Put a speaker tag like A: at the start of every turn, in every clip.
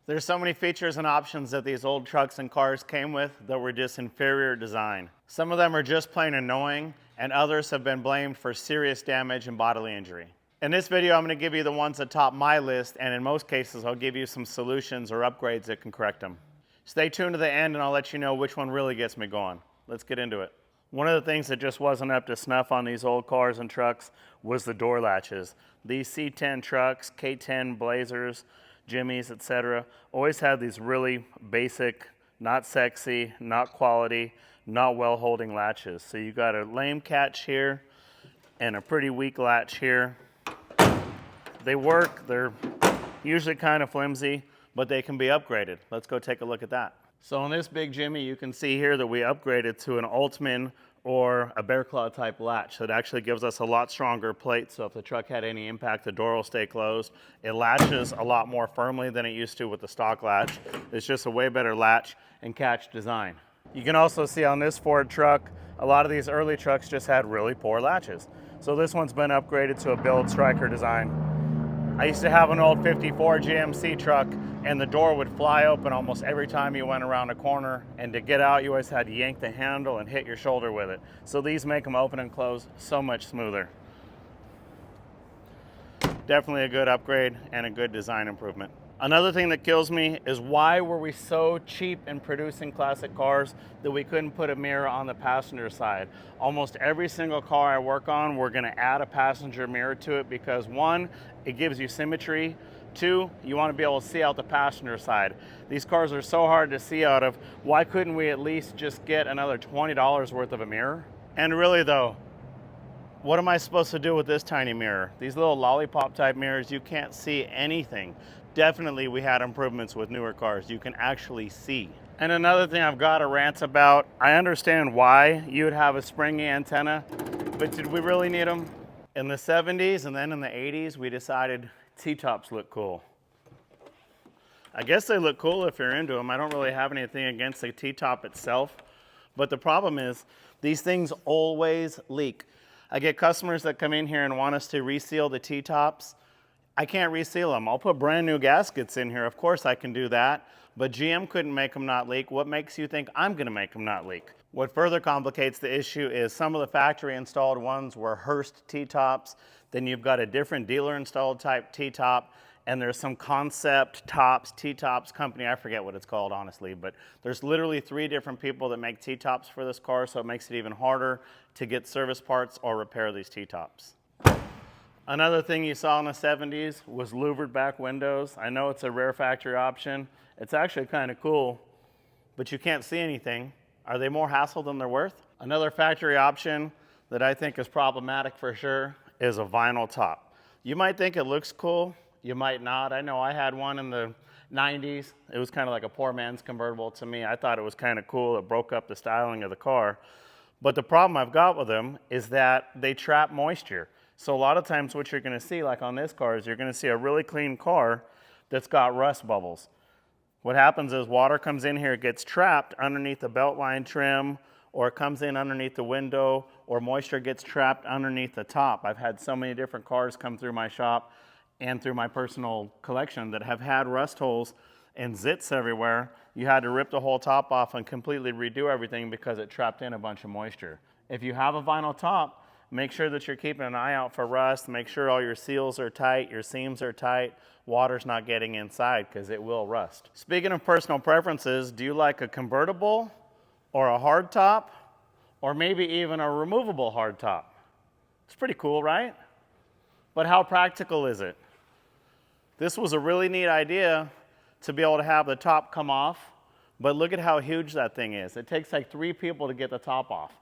A: There's so many features and options that these old trucks and cars came with that were just inferior design. Some of them are just plain annoying, and others have been blamed for serious damage and bodily injury. In this video, I'm going to give you the ones that top my list, and in most cases, I'll give you some solutions or upgrades that can correct them. Stay tuned to the end, and I'll let you know which one really gets me going. Let's get into it. One of the things that just wasn't up to snuff on these old cars and trucks was the door latches. These C10 trucks, K10 Blazers, Jimmys, etc., always had these really basic, not sexy, not quality, not well-holding latches. So you got a lame catch here and a pretty weak latch here. They work, they're usually kind of flimsy, but they can be upgraded. Let's go take a look at that. So on this big Jimmy, you can see here that we upgraded to an Altman or a bear claw type latch. That actually gives us a lot stronger plate, so if the truck had any impact, the door will stay closed. It latches a lot more firmly than it used to with the stock latch. It's just a way better latch and catch design. You can also see on this Ford truck, a lot of these early trucks just had really poor latches. So this one's been upgraded to a build striker design. I used to have an old 54 GMC truck, and the door would fly open almost every time you went around a corner, and to get out you always had to yank the handle and hit your shoulder with it. So these make them open and close so much smoother. Definitely a good upgrade and a good design improvement. Another thing that kills me is why were we so cheap in producing classic cars that we couldn't put a mirror on the passenger side? Almost every single car I work on, we're gonna add a passenger mirror to it because one, it gives you symmetry. Two, you wanna be able to see out the passenger side. These cars are so hard to see out of, why couldn't we at least just get another $20 worth of a mirror? And really though, what am I supposed to do with this tiny mirror? These little lollipop type mirrors, you can't see anything. Definitely we had improvements with newer cars. You can actually see. And another thing I've got to rant about, I understand why you would have a springy antenna, but did we really need them? In the 70s and then in the 80s, we decided T-tops look cool. I guess they look cool if you're into them. I don't really have anything against the T-top itself, but the problem is these things always leak. I get customers that come in here and want us to reseal the T-tops. I can't reseal them. I'll put brand new gaskets in here. Of course I can do that, but GM couldn't make them not leak. What makes you think I'm gonna make them not leak? What further complicates the issue is some of the factory installed ones were Hurst T-tops, then you've got a different dealer installed type T-top, and there's some concept tops, T-tops company, I forget what it's called honestly, but there's literally 3 different people that make T-tops for this car, so it makes it even harder to get service parts or repair these T-tops. Another thing you saw in the 70s was louvered back windows. I know it's a rare factory option. It's actually kind of cool, but you can't see anything. Are they more hassle than they're worth? Another factory option that I think is problematic for sure is a vinyl top. You might think it looks cool, you might not. I know I had one in the 90s. It was kind of like a poor man's convertible to me. I thought it was kind of cool. It broke up the styling of the car. But the problem I've got with them is that they trap moisture. So a lot of times what you're gonna see, like on this car, is you're gonna see a really clean car that's got rust bubbles. What happens is water comes in here, it gets trapped underneath the belt line trim, or it comes in underneath the window, or moisture gets trapped underneath the top. I've had so many different cars come through my shop and through my personal collection that have had rust holes and zits everywhere. You had to rip the whole top off and completely redo everything because it trapped in a bunch of moisture. If you have a vinyl top, make sure that you're keeping an eye out for rust. Make sure all your seals are tight, your seams are tight, water's not getting inside because it will rust. Speaking of personal preferences, do you like a convertible or a hard top or maybe even a removable hard top? It's pretty cool, right? But how practical is it? This was a really neat idea to be able to have the top come off, but look at how huge that thing is. It takes like 3 people to get the top off.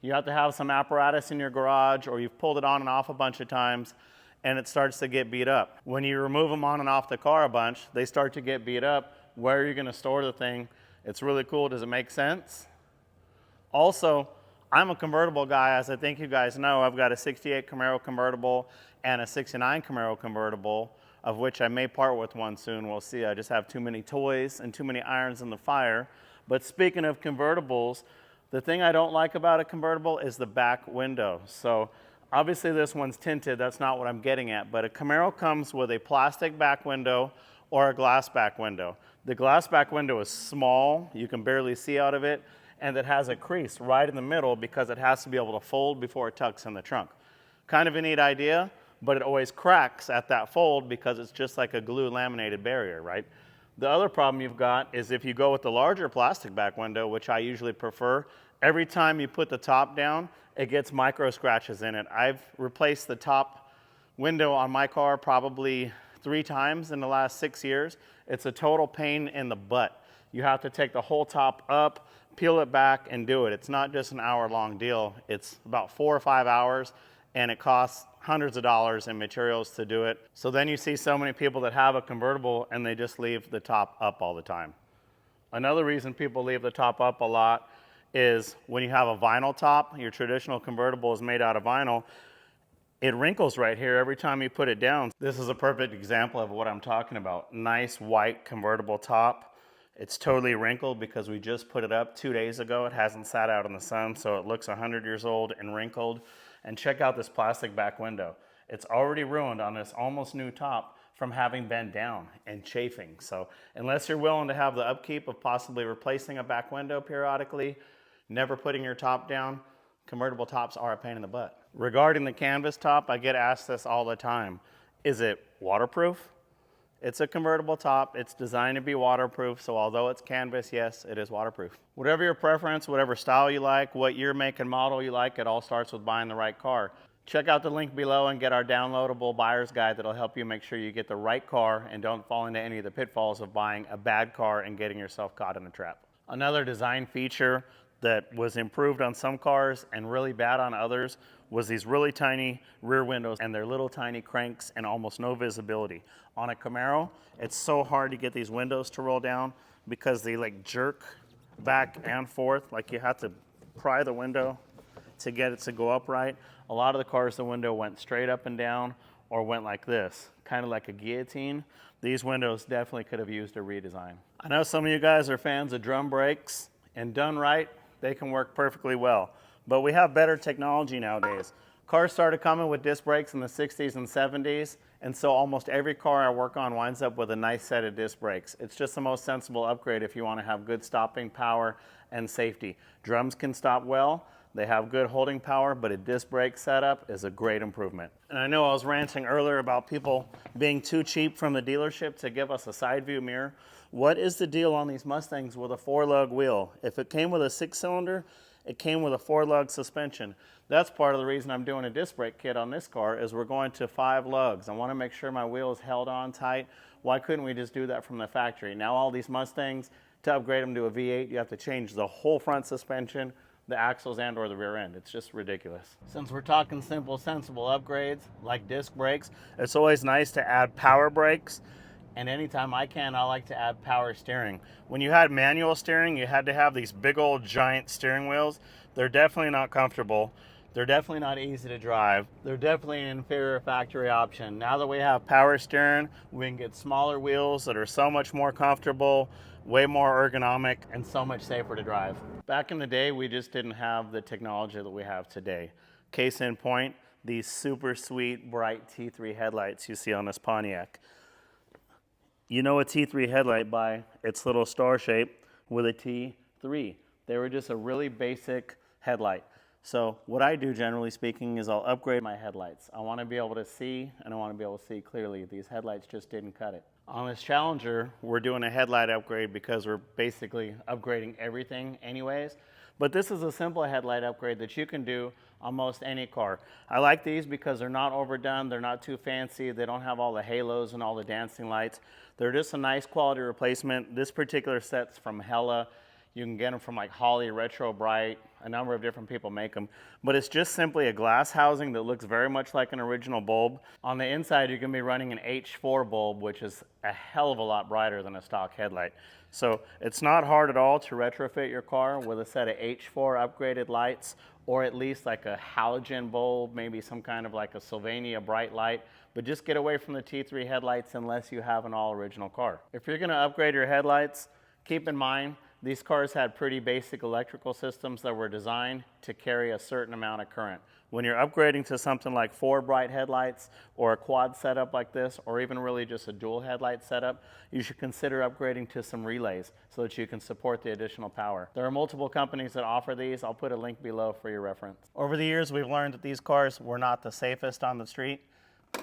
A: You have to have some apparatus in your garage, or you've pulled it on and off a bunch of times and it starts to get beat up. When you remove them on and off the car a bunch, they start to get beat up. Where are you gonna store the thing? It's really cool. Does it make sense? Also, I'm a convertible guy, as I think you guys know. I've got a 68 Camaro convertible and a 69 Camaro convertible, of which I may part with one soon. We'll see. I just have too many toys and too many irons in the fire. But speaking of convertibles, the thing I don't like about a convertible is the back window. So obviously this one's tinted, that's not what I'm getting at, but a Camaro comes with a plastic back window or a glass back window. The glass back window is small, you can barely see out of it, and it has a crease right in the middle because it has to be able to fold before it tucks in the trunk. Kind of a neat idea, but it always cracks at that fold because it's just like a glue laminated barrier, right? The other problem you've got is if you go with the larger plastic back window, which I usually prefer, every time you put the top down, it gets micro scratches in it. I've replaced the top window on my car probably 3 times in the last 6 years. It's a total pain in the butt. You have to take the whole top up, peel it back, and do it. It's not just an hour-long deal. It's about 4 or 5 hours, and it costs hundreds of dollars in materials to do it. So then you see so many people that have a convertible and they just leave the top up all the time. Another reason people leave the top up a lot is when you have a vinyl top, your traditional convertible is made out of vinyl, it wrinkles right here every time you put it down. This is a perfect example of what I'm talking about. Nice white convertible top. It's totally wrinkled because we just put it up 2 days ago. It hasn't sat out in the sun, so it looks 100 years old and wrinkled. And check out this plastic back window. It's already ruined on this almost new top from having been down and chafing. So unless you're willing to have the upkeep of possibly replacing a back window periodically, never putting your top down, convertible tops are a pain in the butt. Regarding the canvas top, I get asked this all the time. Is it waterproof? It's a convertible top. It's designed to be waterproof, so although it's canvas, yes, it is waterproof. Whatever your preference, whatever style you like, what year, make, and model you like, it all starts with buying the right car. Check out the link below and get our downloadable buyer's guide that'll help you make sure you get the right car and don't fall into any of the pitfalls of buying a bad car and getting yourself caught in a trap. Another design feature that was improved on some cars and really bad on others was these really tiny rear windows and their little tiny cranks and almost no visibility. On a Camaro, it's so hard to get these windows to roll down because they like jerk back and forth, like you have to pry the window to get it to go upright. A lot of the cars, the window went straight up and down or went like this, kind of like a guillotine. These windows definitely could have used a redesign. I know some of you guys are fans of drum brakes, and done right, they can work perfectly well. But we have better technology nowadays. Cars started coming with disc brakes in the 60s and 70s, and so almost every car I work on winds up with a nice set of disc brakes. It's just the most sensible upgrade if you want to have good stopping power and safety. Drums can stop well, they have good holding power, but a disc brake setup is a great improvement. And I know I was ranting earlier about people being too cheap from the dealership to give us a side view mirror. What is the deal on these Mustangs with a 4-lug wheel? If it came with a 6-cylinder, it came with a 4-lug suspension. That's part of the reason I'm doing a disc brake kit on this car is we're going to 5 lugs. I want to make sure my wheel is held on tight. Why couldn't we just do that from the factory? Now all these Mustangs, to upgrade them to a V8, you have to change the whole front suspension, the axles and or the rear end. It's just ridiculous. Since we're talking simple, sensible upgrades like disc brakes, it's always nice to add power brakes. And anytime I can, I like to add power steering. When you had manual steering, you had to have these big old giant steering wheels. They're definitely not comfortable. They're definitely not easy to drive. They're definitely an inferior factory option. Now that we have power steering, we can get smaller wheels that are so much more comfortable, way more ergonomic, and so much safer to drive. Back in the day, we just didn't have the technology that we have today. Case in point, these super sweet, bright T3 headlights you see on this Pontiac. You know a T3 headlight by its little star shape with a T3. They were just a really basic headlight. So what I do, generally speaking, is I'll upgrade my headlights. I want to be able to see, and I want to be able to see clearly. These headlights just didn't cut it. On this Challenger, we're doing a headlight upgrade because we're basically upgrading everything anyways. But this is a simple headlight upgrade that you can do on most any car. I like these because they're not overdone, they're not too fancy, they don't have all the halos and all the dancing lights. They're just a nice quality replacement. This particular set's from Hella. You can get them from like Holly, Retro Bright, a number of different people make them. But it's just simply a glass housing that looks very much like an original bulb. On the inside, you're gonna be running an H4 bulb, which is a hell of a lot brighter than a stock headlight. So it's not hard at all to retrofit your car with a set of H4 upgraded lights, or at least like a halogen bulb, maybe some kind of like a Sylvania bright light. But just get away from the T3 headlights unless you have an all original car. If you're gonna upgrade your headlights, keep in mind, these cars had pretty basic electrical systems that were designed to carry a certain amount of current. When you're upgrading to something like 4 bright headlights or a quad setup like this, or even really just a dual headlight setup, you should consider upgrading to some relays so that you can support the additional power. There are multiple companies that offer these. I'll put a link below for your reference. Over the years, we've learned that these cars were not the safest on the street.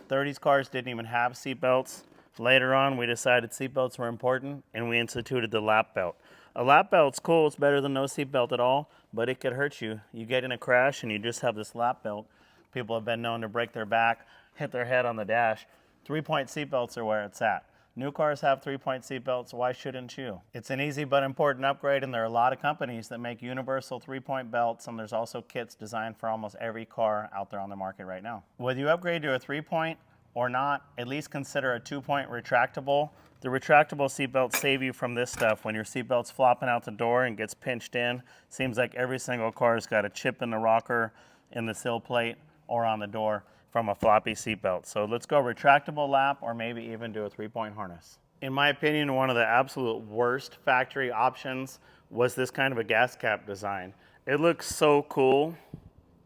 A: 30s cars didn't even have seatbelts. Later on, we decided seatbelts were important, and we instituted the lap belt. A lap belt's cool, it's better than no seatbelt at all, but it could hurt you. You get in a crash and you just have this lap belt. People have been known to break their back, hit their head on the dash. 3-point seatbelts are where it's at. New cars have 3-point seatbelts, why shouldn't you? It's an easy but important upgrade, and there are a lot of companies that make universal 3-point belts, and there's also kits designed for almost every car out there on the market right now. Whether you upgrade to a 3-point or not, at least consider a 2-point retractable. The retractable seatbelts save you from this stuff when your seatbelt's flopping out the door and gets pinched in. Seems like every single car's got a chip in the rocker, in the sill plate, or on the door from a floppy seatbelt. So let's go retractable lap, or maybe even do a 3-point harness. In my opinion, one of the absolute worst factory options was this kind of a gas cap design. It looks so cool,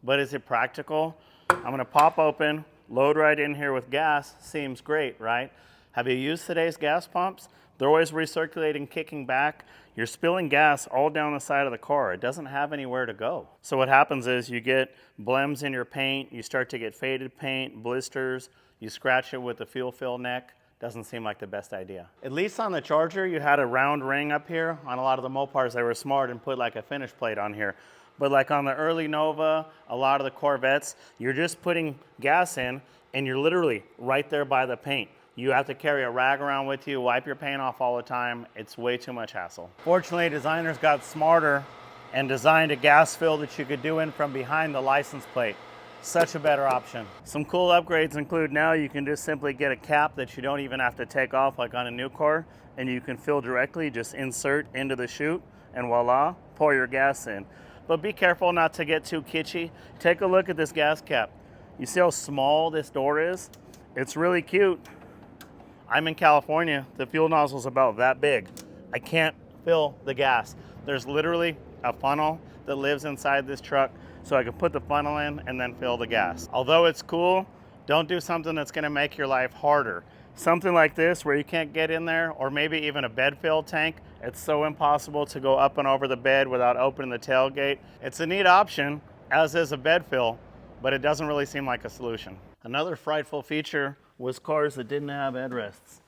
A: but is it practical? I'm gonna pop open, load right in here with gas. Seems great, right? Have you used today's gas pumps? They're always recirculating, kicking back. You're spilling gas all down the side of the car. It doesn't have anywhere to go. So what happens is you get blems in your paint, you start to get faded paint, blisters, you scratch it with the fuel fill neck. Doesn't seem like the best idea. At least on the Charger, you had a round ring up here. On a lot of the Mopars, they were smart and put like a finish plate on here. But like on the early Nova, a lot of the Corvettes, you're just putting gas in and you're literally right there by the paint. You have to carry a rag around with you, wipe your paint off all the time. It's way too much hassle. Fortunately, designers got smarter and designed a gas fill that you could do in from behind the license plate. Such a better option. Some cool upgrades include now you can just simply get a cap that you don't even have to take off like on a new car, and you can fill directly, just insert into the chute, and voila, pour your gas in. But be careful not to get too kitschy. Take a look at this gas cap. You see how small this door is? It's really cute. I'm in California, the fuel nozzle's about that big. I can't fill the gas. There's literally a funnel that lives inside this truck, so I can put the funnel in and then fill the gas. Although it's cool, don't do something that's gonna make your life harder. Something like this where you can't get in there, or maybe even a bed fill tank. It's so impossible to go up and over the bed without opening the tailgate. It's a neat option, as is a bed fill, but it doesn't really seem like a solution. Another frightful feature was cars that didn't have headrests.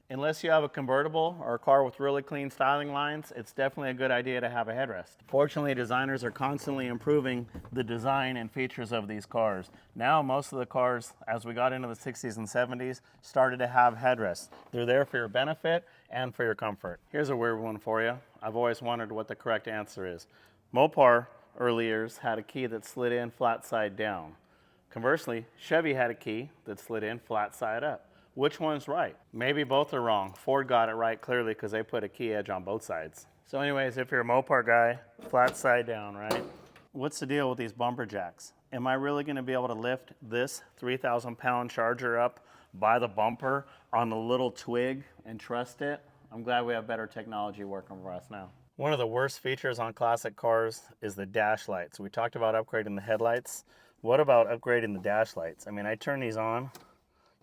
A: Unless you have a convertible or a car with really clean styling lines, it's definitely a good idea to have a headrest. Fortunately, designers are constantly improving the design and features of these cars. Now, most of the cars, as we got into the 60s and 70s, started to have headrests. They're there for your benefit and for your comfort. Here's a weird one for you. I've always wondered what the correct answer is. Mopar, early years, had a key that slid in flat side down. Conversely, Chevy had a key that slid in flat side up. Which one's right? Maybe both are wrong. Ford got it right clearly because they put a key edge on both sides. So anyways, if you're a Mopar guy, flat side down, right? What's the deal with these bumper jacks? Am I really gonna be able to lift this 3,000-pound Charger up by the bumper on a little twig and trust it? I'm glad we have better technology working for us now. One of the worst features on classic cars is the dash lights. We talked about upgrading the headlights. What about upgrading the dash lights? I mean, I turn these on,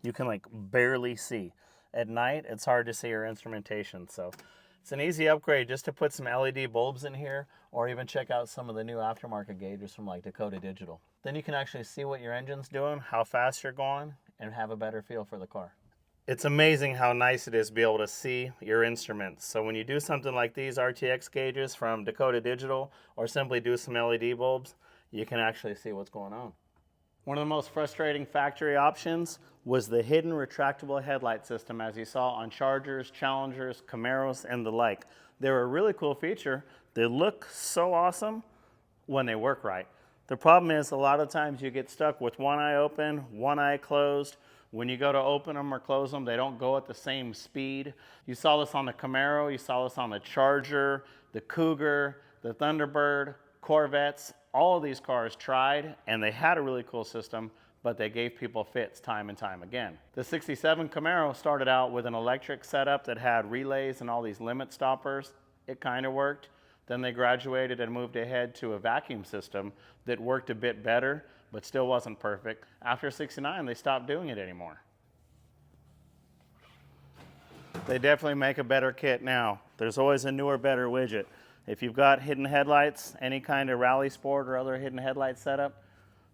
A: you can like barely see. At night, it's hard to see your instrumentation. So it's an easy upgrade just to put some LED bulbs in here, or even check out some of the new aftermarket gauges from like Dakota Digital. Then you can actually see what your engine's doing, how fast you're going, and have a better feel for the car. It's amazing how nice it is to be able to see your instruments. So when you do something like these RTX gauges from Dakota Digital, or simply do some LED bulbs, you can actually see what's going on. One of the most frustrating factory options was the hidden retractable headlight system, as you saw on Chargers, Challengers, Camaros, and the like. They're a really cool feature. They look so awesome when they work right. The problem is a lot of times you get stuck with one eye open, one eye closed. When you go to open them or close them, they don't go at the same speed. You saw this on the Camaro, you saw this on the Charger, the Cougar, the Thunderbird, Corvettes. All of these cars tried, and they had a really cool system, but they gave people fits time and time again. The 67 Camaro started out with an electric setup that had relays and all these limit stoppers. It kind of worked. Then they graduated and moved ahead to a vacuum system that worked a bit better, but still wasn't perfect. After 69, they stopped doing it anymore. They definitely make a better kit now. There's always a newer, better widget. If you've got hidden headlights, any kind of rally sport or other hidden headlight setup,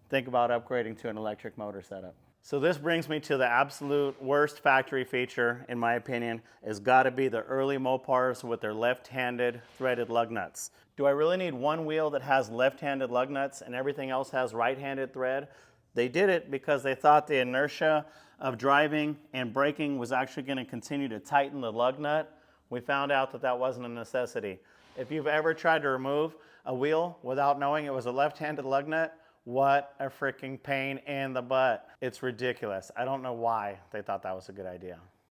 A: think about upgrading to an electric motor setup. So this brings me to the absolute worst factory feature, in my opinion, has got to be the early Mopars with their left-handed threaded lug nuts. Do I really need one wheel that has left-handed lug nuts and everything else has right-handed thread? They did it because they thought the inertia of driving and braking was actually going to continue to tighten the lug nut. We found out that that wasn't a necessity. If you've ever tried to remove a wheel without knowing it was a left-handed lug nut, what a freaking pain in the butt. It's ridiculous. I don't know why they thought that was a good idea.